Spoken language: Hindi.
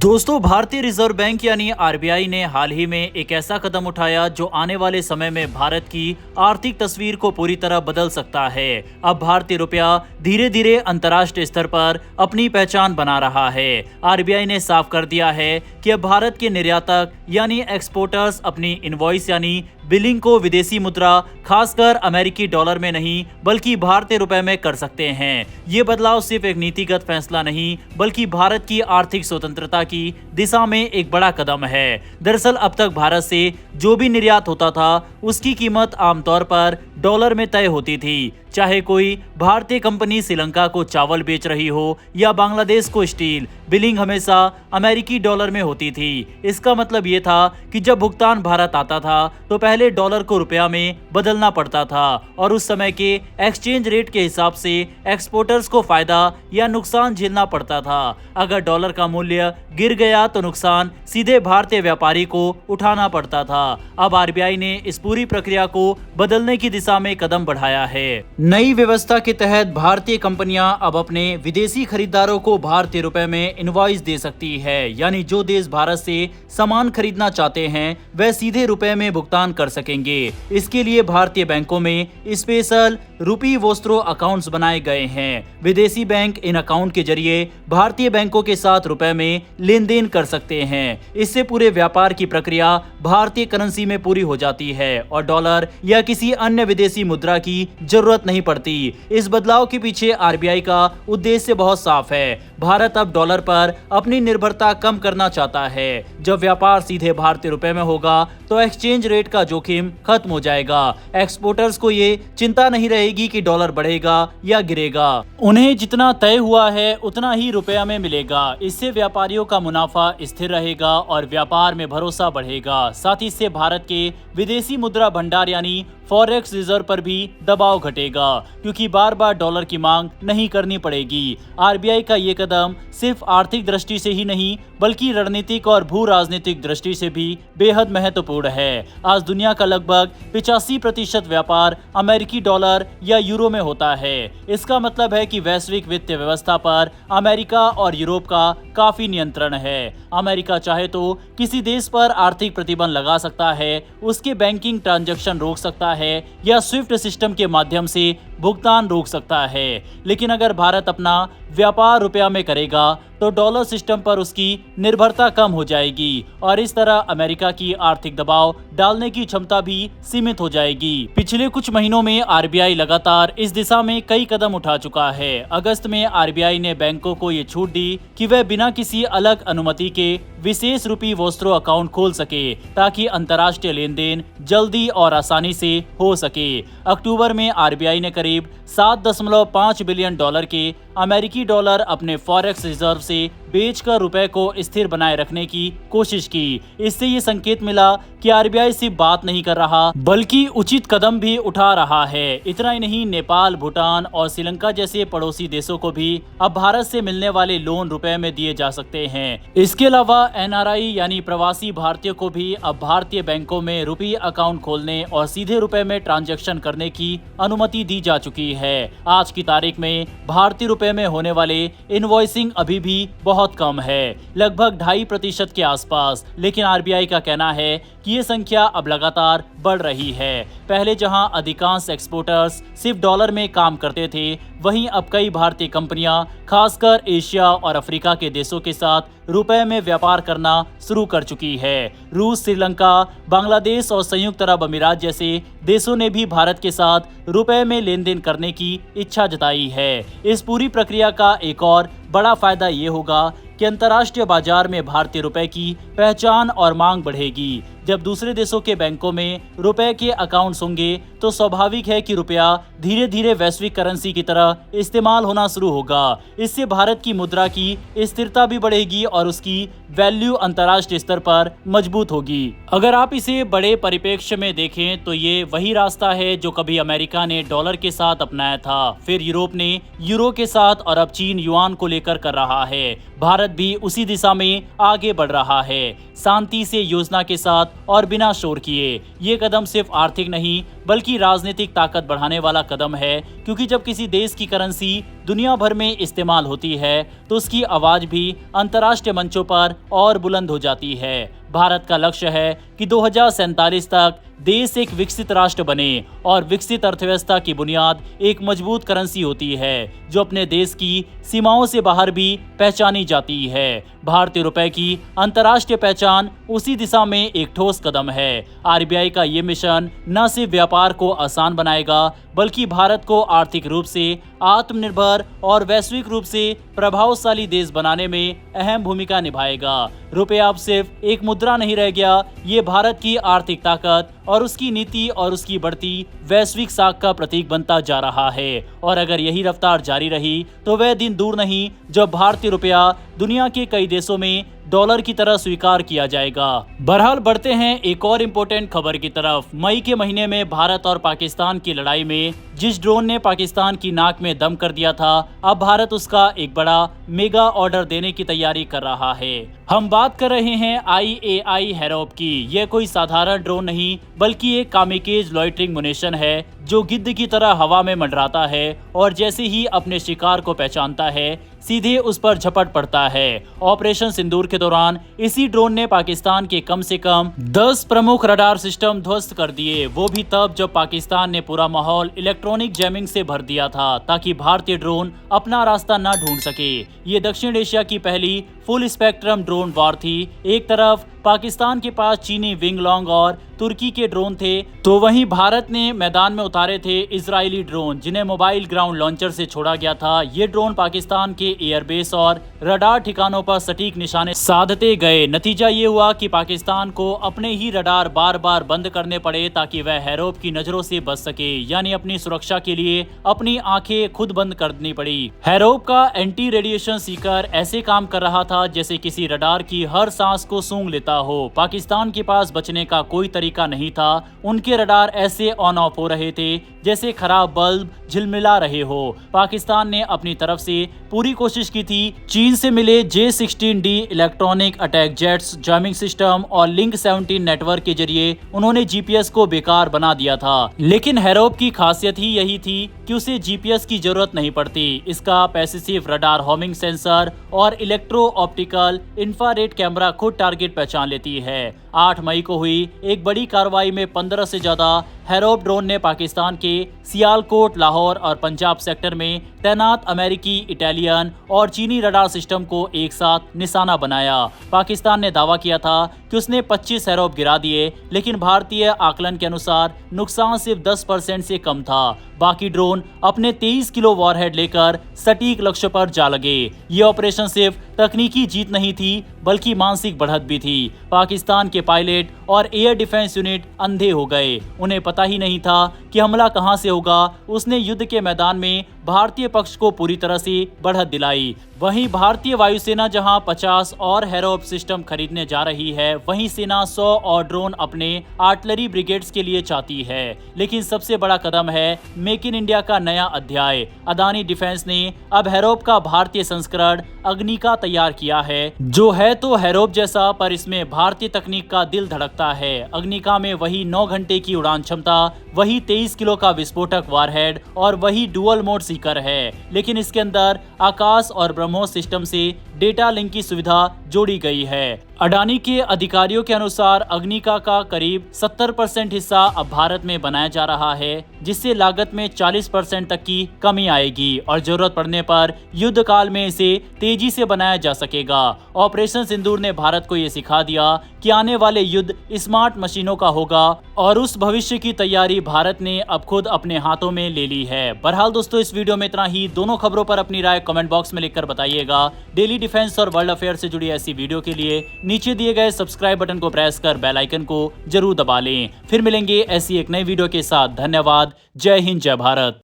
दोस्तों, भारतीय रिजर्व बैंक यानी आरबीआई ने हाल ही में एक ऐसा कदम उठाया जो आने वाले समय में भारत की आर्थिक तस्वीर को पूरी तरह बदल सकता है। अब भारतीय रुपया धीरे धीरे अंतर्राष्ट्रीय स्तर पर अपनी पहचान बना रहा है। आरबीआई ने साफ कर दिया है कि अब भारत के निर्यातक यानी एक्सपोर्टर्स अपनी इनवॉइस यानी बिलिंग को विदेशी मुद्रा खासकर अमेरिकी डॉलर में नहीं बल्कि भारतीय रुपए में कर सकते हैं। ये बदलाव सिर्फ एक नीतिगत फैसला नहीं बल्कि भारत की आर्थिक स्वतंत्रता की दिशा में एक बड़ा कदम है। दरअसल अब तक भारत से जो भी निर्यात होता था उसकी कीमत आमतौर पर डॉलर में तय होती थी, चाहे कोई भारतीय कंपनी श्रीलंका को चावल बेच रही हो या बांग्लादेश को स्टील। बिलिंग हमेशा अमेरिकी डॉलर में होती थी। इसका मतलब ये था कि जब भुगतान भारत आता था तो पहले डॉलर को रुपया में बदलना पड़ता था और उस समय के एक्सचेंज रेट के हिसाब से एक्सपोर्टर्स को फायदा या नुकसान झेलना पड़ता था। अगर डॉलर का मूल्य गिर गया तो नुकसान सीधे भारतीय व्यापारी को उठाना पड़ता था। अब आरबीआई ने इस पूरी प्रक्रिया को बदलने की दिशा में कदम बढ़ाया है। नई व्यवस्था के तहत भारतीय कंपनियां अब अपने विदेशी खरीदारों को भारतीय रुपए में इनवॉइस दे सकती है, यानी जो देश भारत से सामान खरीदना चाहते हैं वह सीधे रुपए में भुगतान कर सकेंगे। इसके लिए भारतीय बैंकों में स्पेशल रुपी वोस्त्रो अकाउंट्स बनाए गए हैं। विदेशी बैंक इन अकाउंट के जरिए भारतीय बैंकों के साथ रुपए में लेन देन कर सकते हैं। इससे पूरे व्यापार की प्रक्रिया भारतीय करेंसी में पूरी हो जाती है और डॉलर या किसी अन्य विदेशी मुद्रा की जरूरत नहीं पड़ती। इस बदलाव के पीछे आरबीआई का उद्देश्य बहुत साफ है। भारत अब डॉलर पर अपनी निर्भरता कम करना चाहता है। जब व्यापार सीधे भारतीय रुपए में होगा तो एक्सचेंज रेट का जोखिम खत्म हो जाएगा। एक्सपोर्टर्स को ये चिंता नहीं रहेगी कि डॉलर बढ़ेगा या गिरेगा। उन्हें जितना तय हुआ है उतना ही रुपया में मिलेगा। इससे व्यापारियों का मुनाफा स्थिर रहेगा और व्यापार में भरोसा बढ़ेगा। साथ ही इससे भारत के विदेशी मुद्रा भंडार यानी फॉरेक्स रिजर्व पर भी दबाव घटेगा, क्योंकि बार बार डॉलर की मांग नहीं करनी पड़ेगी। आरबीआई का ये कदम सिर्फ आर्थिक दृष्टि से ही नहीं बल्कि रणनीतिक और भू राजनीतिक दृष्टि से भी बेहद महत्वपूर्ण है। आज दुनिया का लगभग 85% व्यापार अमेरिकी डॉलर या यूरो में होता है। इसका मतलब है कि वैश्विक वित्तीय व्यवस्था पर अमेरिका और यूरोप का काफी नियंत्रण है। अमेरिका चाहे तो किसी देश पर आर्थिक प्रतिबंध लगा सकता है, उसके बैंकिंग ट्रांजैक्शन रोक सकता है या स्विफ्ट सिस्टम के माध्यम से भुगतान रोक सकता है। लेकिन अगर भारत अपना व्यापार रुपया में करेगा तो डॉलर सिस्टम पर उसकी निर्भरता कम हो जाएगी और इस तरह अमेरिका की आर्थिक दबाव डालने की क्षमता भी सीमित हो जाएगी। पिछले कुछ महीनों में आरबीआई लगातार इस दिशा में कई कदम उठा चुका है। अगस्त में आरबीआई ने बैंकों को ये छूट दी कि वह बिना किसी अलग अनुमति के विशेष रुपी वोस्त्रो अकाउंट खोल सके ताकि अंतर्राष्ट्रीय लेन देन जल्दी और आसानी से हो सके। अक्टूबर में आरबीआई ने करीब 7.5 बिलियन डॉलर के अमेरिकी डॉलर अपने फॉरेक्स रिजर्व से बेचकर रुपए को स्थिर बनाए रखने की कोशिश की। इससे ये संकेत मिला कि आरबीआई सिर्फ बात नहीं कर रहा बल्कि उचित कदम भी उठा रहा है। इतना ही नहीं, नेपाल, भूटान और श्रीलंका जैसे पड़ोसी देशों को भी अब भारत से मिलने वाले लोन रुपए में दिए जा सकते हैं। इसके अलावा एनआरआई यानी प्रवासी भारतीयों को भी अब भारतीय बैंकों में रुपी अकाउंट खोलने और सीधे रुपए में ट्रांजैक्शन करने की अनुमति दी जा चुकी है। आज की तारीख में भारतीय रुपए में होने वाले इनवॉइसिंग अभी भी बहुत कम है, लगभग 2.5% के आसपास। लेकिन आरबीआई का कहना है कि ये संख्या अब लगातार बढ़ रही है। पहले जहां अधिकांश एक्सपोर्टर्स सिर्फ डॉलर में काम करते थे, वहीं अब कई भारतीय कंपनियां खासकर एशिया और अफ्रीका के देशों के साथ रुपए में व्यापार करना शुरू कर चुकी है। रूस, श्रीलंका, बांग्लादेश और संयुक्त अरब अमीरात जैसे देशों ने भी भारत के साथ रुपए में लेन देन करने की इच्छा जताई है। इस पूरी प्रक्रिया का एक और बड़ा फायदा ये होगा कि अंतर्राष्ट्रीय बाजार में भारतीय रुपए की पहचान और मांग बढ़ेगी। जब दूसरे देशों के बैंकों में रुपए के अकाउंट्स होंगे तो स्वाभाविक है कि रुपया धीरे धीरे वैश्विक करेंसी की तरह इस्तेमाल होना शुरू होगा। इससे भारत की मुद्रा की स्थिरता भी बढ़ेगी और उसकी वैल्यू अंतर्राष्ट्रीय स्तर पर मजबूत होगी। अगर आप इसे बड़े परिप्रेक्ष्य में देखें तो ये वही रास्ता है जो कभी अमेरिका ने डॉलर के साथ अपनाया था, फिर यूरोप ने यूरो के साथ और अब चीन युआन को लेकर कर रहा है। भारत भी उसी दिशा में आगे बढ़ रहा है, शांति से, योजना के साथ और बिना शोर किए। ये कदम सिर्फ आर्थिक नहीं बल्कि राजनीतिक ताकत बढ़ाने वाला कदम है, क्योंकि जब किसी देश की करेंसी दुनिया भर में इस्तेमाल होती है तो उसकी आवाज भी अंतर्राष्ट्रीय मंचों पर और बुलंद हो जाती है। भारत का लक्ष्य है कि 2047 तक देश एक विकसित राष्ट्र बने और विकसित अर्थव्यवस्था की बुनियाद एक मजबूत करेंसी होती है जो अपने देश की सीमाओं से बाहर भी पहचानी जाती है। भारतीय रुपए की अंतर्राष्ट्रीय पहचान उसी दिशा में एक ठोस कदम है। आरबीआई का ये मिशन न सिर्फ व्यापार को आसान बनाएगा बल्कि भारत को आर्थिक रूप से आत्मनिर्भर और वैश्विक रूप से प्रभावशाली देश बनाने में अहम भूमिका निभाएगा। रुपया अब सिर्फ एक मुद्रा नहीं रह गया, ये भारत की आर्थिक ताकत और उसकी नीति और उसकी बढ़ती वैश्विक साख का प्रतीक बनता जा रहा है। और अगर यही रफ्तार जारी रही तो वह दिन दूर नहीं जब भारतीय रुपया दुनिया के कई देशों में डॉलर की तरह स्वीकार किया जाएगा। बहरहाल बढ़ते हैं एक और इम्पोर्टेंट खबर की तरफ। मई के महीने में भारत और पाकिस्तान की लड़ाई में जिस ड्रोन ने पाकिस्तान की नाक में दम कर दिया था, अब भारत उसका एक बड़ा मेगा ऑर्डर देने की तैयारी कर रहा है। हम बात कर रहे हैं IAI हैरोप की। यह कोई साधारण ड्रोन नहीं बल्कि एक कामिकेज लॉइटरिंग मुनेशन है जो गिद्ध की तरह हवा में मंडराता है और जैसे ही अपने शिकार को पहचानता है सीधे उस पर झपट पड़ता है। ऑपरेशन सिंदूर के दौरान इसी ड्रोन ने पाकिस्तान के कम से कम 10 प्रमुख रडार सिस्टम ध्वस्त कर दिए, वो भी तब जब पाकिस्तान ने पूरा माहौल इलेक्ट्रॉनिक जैमिंग से भर दिया था ताकि भारतीय ड्रोन अपना रास्ता न ढूंढ सके। ये दक्षिण एशिया की पहली फुल स्पेक्ट्रम ड्रोन वार थी। एक तरफ पाकिस्तान के पास चीनी विंगलोंग और तुर्की के ड्रोन थे, तो वहीं भारत ने मैदान में उतारे थे इजरायली ड्रोन जिन्हें मोबाइल ग्राउंड लॉन्चर से छोड़ा गया था। ये ड्रोन पाकिस्तान के एयरबेस और रडार ठिकानों पर सटीक निशाने साधते गए। नतीजा ये हुआ कि पाकिस्तान को अपने ही रडार बार बार बंद करने पड़े ताकि वह हैरोप की नजरों से बच सके, यानी अपनी सुरक्षा के लिए अपनी आंखें खुद बंद करनी पड़ी। हैरोप का एंटी रेडिएशन सीकर ऐसे काम कर रहा था जैसे किसी रडार की हर सांस को सूंघ लेता हो। पाकिस्तान के पास बचने का कोई तरीका नहीं था। उनके रडार ऐसे ऑन ऑफ हो रहे थे जैसे खराब बल्ब झिलमिला रहे हो। पाकिस्तान ने अपनी तरफ से पूरी कोशिश की थी। चीन से मिले J-16D electronic attack jets, jamming system और लिंक 17 नेटवर्क के जरिए उन्होंने जीपीएस को बेकार बना दिया था। लेकिन हैरोप की खासियत ही यही थी कि उसे जीपीएस की जरूरत नहीं पड़ती। इसका पैसिव रडार होमिंग सेंसर और इलेक्ट्रो ऑप्टिकल इंफ्रारेड कैमरा खुद टारगेट पहचान लेती है। 8 मई को हुई एक बड़ी कार्रवाई में 15 से ज्यादा हैरोप ड्रोन ने पाकिस्तान के सियालकोट, लाहौर और पंजाब सेक्टर में तैनात अमेरिकी, इटालियन और चीनी रडार सिस्टम को एक साथ निशाना बनाया। पाकिस्तान ने दावा किया था कि उसने 25 हैरोप गिरा दिए, लेकिन भारतीय आकलन के अनुसार नुकसान सिर्फ 10% से कम था। बाकी ड्रोन अपने 23 किलो वॉरहेड लेकर सटीक लक्ष्य पर जा लगे। ये ऑपरेशन सिर्फ तकनीकी जीत नहीं थी बल्कि मानसिक बढ़त भी थी। पाकिस्तान के पायलट और एयर डिफेंस यूनिट अंधे हो गए। उन्हें पता ही नहीं था कि हमला कहां से होगा। उसने युद्ध के मैदान में भारतीय पक्ष को पूरी तरह से बढ़त दिलाई। वहीं भारतीय वायुसेना जहां 50 और हैरोप सिस्टम खरीदने जा रही है, वहीं सेना 100 और ड्रोन अपने आर्टिलरी ब्रिगेड्स के लिए चाहती है। लेकिन सबसे बड़ा कदम है मेक इन इंडिया का नया अध्याय। अदानी डिफेंस ने अब हैरोप का भारतीय संस्करण अग्निका तैयार किया है, जो है तो हैरोप जैसा, पर इसमें भारतीय तकनीक का दिल धड़कता है। अग्निका में वही 9 घंटे की उड़ान क्षमता, वही 23 किलो का विस्फोटक वारहेड और वही डुअल मोड सीकर है, लेकिन इसके अंदर आकाश और ब्रह्मोस सिस्टम से डेटा लिंक की सुविधा जोड़ी गई है। अडानी के अधिकारियों के अनुसार अग्निका का करीब 70% हिस्सा अब भारत में बनाया जा रहा है, जिससे लागत में 40% तक की कमी आएगी और जरूरत पड़ने पर युद्ध काल में इसे तेजी से बनाया जा सकेगा। ऑपरेशन सिंदूर ने भारत को ये सिखा दिया कि आने वाले युद्ध स्मार्ट मशीनों का होगा और उस भविष्य की तैयारी भारत ने अब खुद अपने हाथों में ले ली है। बहरहाल दोस्तों, इस वीडियो में इतना ही। दोनों खबरों पर अपनी राय कमेंट बॉक्स में लिखकर बताइएगा। डेली डिफेंस और वर्ल्ड अफेयर से जुड़ी ऐसी वीडियो के लिए नीचे दिए गए सब्सक्राइब बटन को प्रेस कर बेल आइकन को जरूर दबा लें। फिर मिलेंगे ऐसी एक नई वीडियो के साथ। धन्यवाद। जय हिंद, जय भारत।